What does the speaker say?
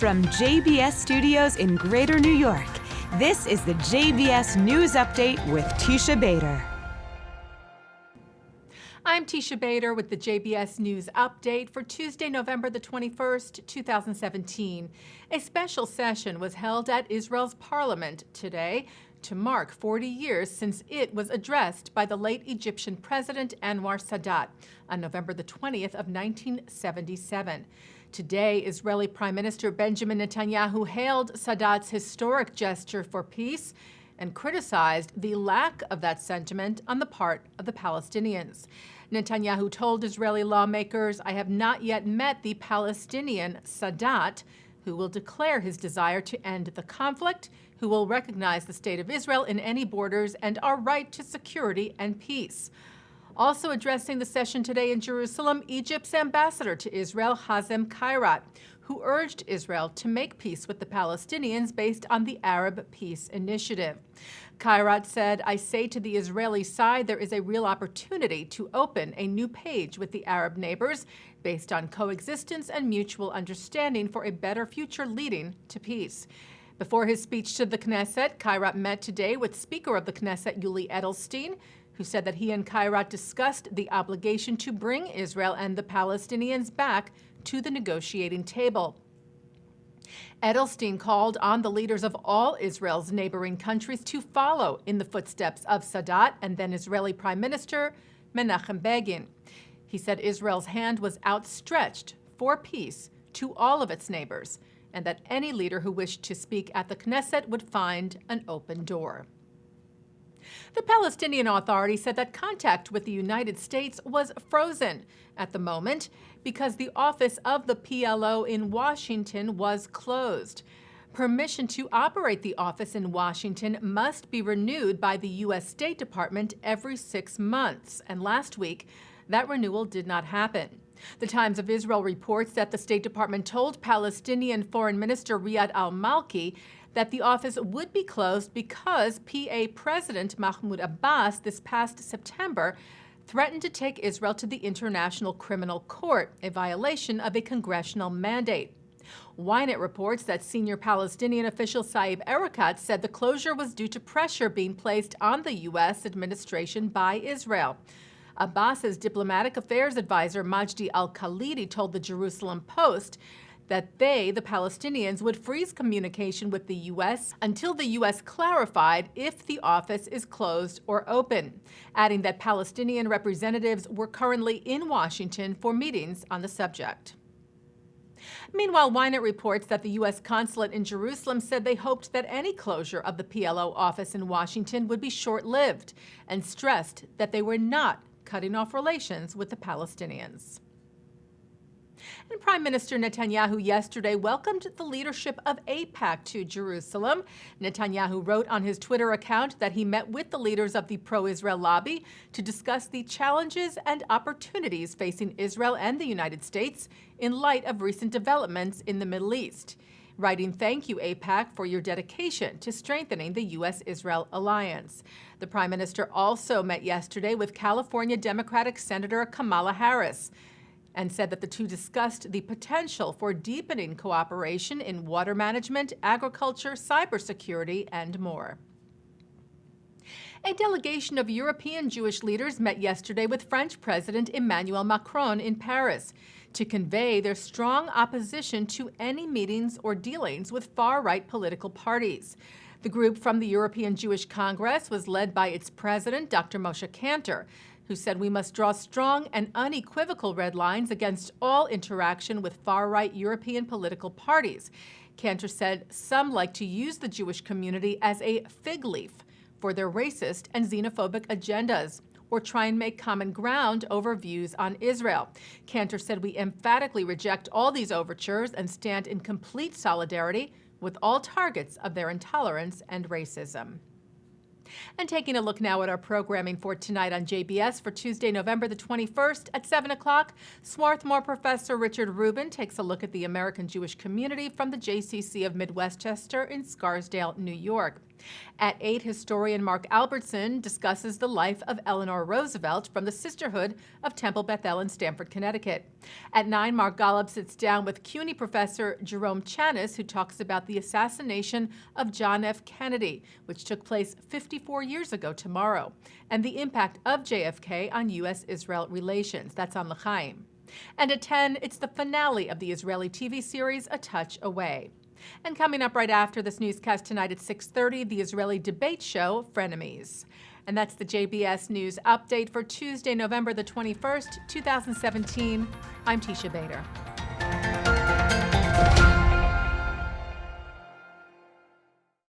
From JBS Studios in Greater New York, this is the JBS News Update with Teisha Bader. I'm Teisha Bader with the JBS News Update for Tuesday, November the 21st, 2017. A special session was held at Israel's parliament today to mark 40 years since it was addressed by the late Egyptian president Anwar Sadat on November the 20th of 1977. Today, Israeli Prime Minister Benjamin Netanyahu hailed Sadat's historic gesture for peace and criticized the lack of that sentiment on the part of the Palestinians. Netanyahu told Israeli lawmakers, "I have not yet met the Palestinian Sadat, who will declare his desire to end the conflict, who will recognize the state of Israel in any borders and our right to security and peace." Also addressing the session today in Jerusalem, Egypt's ambassador to Israel, Hazem, Khairat, who urged Israel to make peace with the Palestinians based on the Arab Peace Initiative. Khairat said, "I say to the Israeli side, there is a real opportunity to open a new page with the Arab neighbors based on coexistence and mutual understanding for a better future leading to peace." Before his speech to the Knesset, Khairat met today with Speaker of the Knesset, Yuli Edelstein, who said that he and Khairat discussed the obligation to bring Israel and the Palestinians back to the negotiating table. Edelstein called on the leaders of all Israel's neighboring countries to follow in the footsteps of Sadat and then Israeli Prime Minister Menachem Begin. He said Israel's hand was outstretched for peace to all of its neighbors, and that any leader who wished to speak at the Knesset would find an open door. The Palestinian Authority said that contact with the United States was frozen at the moment because the office of the PLO in Washington was closed. Permission to operate the office in Washington must be renewed by the U.S. State Department every 6 months, and last week, that renewal did not happen. The Times of Israel reports that the State Department told Palestinian Foreign Minister Riyad al-Malki that the office would be closed because PA President Mahmoud Abbas this past September threatened to take Israel to the International Criminal Court, a violation of a congressional mandate. Ynet reports that senior Palestinian official Saeb Erekat said the closure was due to pressure being placed on the U.S. administration by Israel. Abbas's diplomatic affairs advisor Majdi al-Khalidi told the Jerusalem Post that they, the Palestinians, would freeze communication with the U.S. until the U.S. clarified if the office is closed or open, adding that Palestinian representatives were currently in Washington for meetings on the subject. Meanwhile, Ynet reports that the U.S. consulate in Jerusalem said they hoped that any closure of the PLO office in Washington would be short-lived and stressed that they were not cutting off relations with the Palestinians. And Prime Minister Netanyahu yesterday welcomed the leadership of AIPAC to Jerusalem. Netanyahu wrote on his Twitter account that he met with the leaders of the pro-Israel lobby to discuss the challenges and opportunities facing Israel and the United States in light of recent developments in the Middle East. Writing, "Thank you, AIPAC, for your dedication to strengthening the U.S.-Israel alliance." The Prime Minister also met yesterday with California Democratic Senator Kamala Harris and said that the two discussed the potential for deepening cooperation in water management, agriculture, cybersecurity, and more. A delegation of European Jewish leaders met yesterday with French President Emmanuel Macron in Paris to convey their strong opposition to any meetings or dealings with far-right political parties. The group from the European Jewish Congress was led by its president, Dr. Moshe Kantor, who said we must draw strong and unequivocal red lines against all interaction with far-right European political parties. Kantor said some like to use the Jewish community as a fig leaf for their racist and xenophobic agendas, or try and make common ground over views on Israel. Kantor said we emphatically reject all these overtures and stand in complete solidarity with all targets of their intolerance and racism. And taking a look now at our programming for tonight on JBS for Tuesday, November the 21st at 7 o'clock, Swarthmore Professor Richard Rubin takes a look at the American Jewish community from the JCC of Midwestchester in Scarsdale, New York. At 8, historian Mark Albertson discusses the life of Eleanor Roosevelt from the Sisterhood of Temple Beth El in Stamford, Connecticut. At 9, Mark Golub sits down with CUNY professor Jerome Chanis, who talks about the assassination of John F. Kennedy, which took place 54 years ago tomorrow, and the impact of JFK on U.S.-Israel relations. That's on L'chaim. And at 10, it's the finale of the Israeli TV series A Touch Away. And coming up right after this newscast tonight at 6:30, the Israeli debate show, Frenemies. And that's the JBS News Update for Tuesday, November the 21st, 2017. I'm Teisha Bader.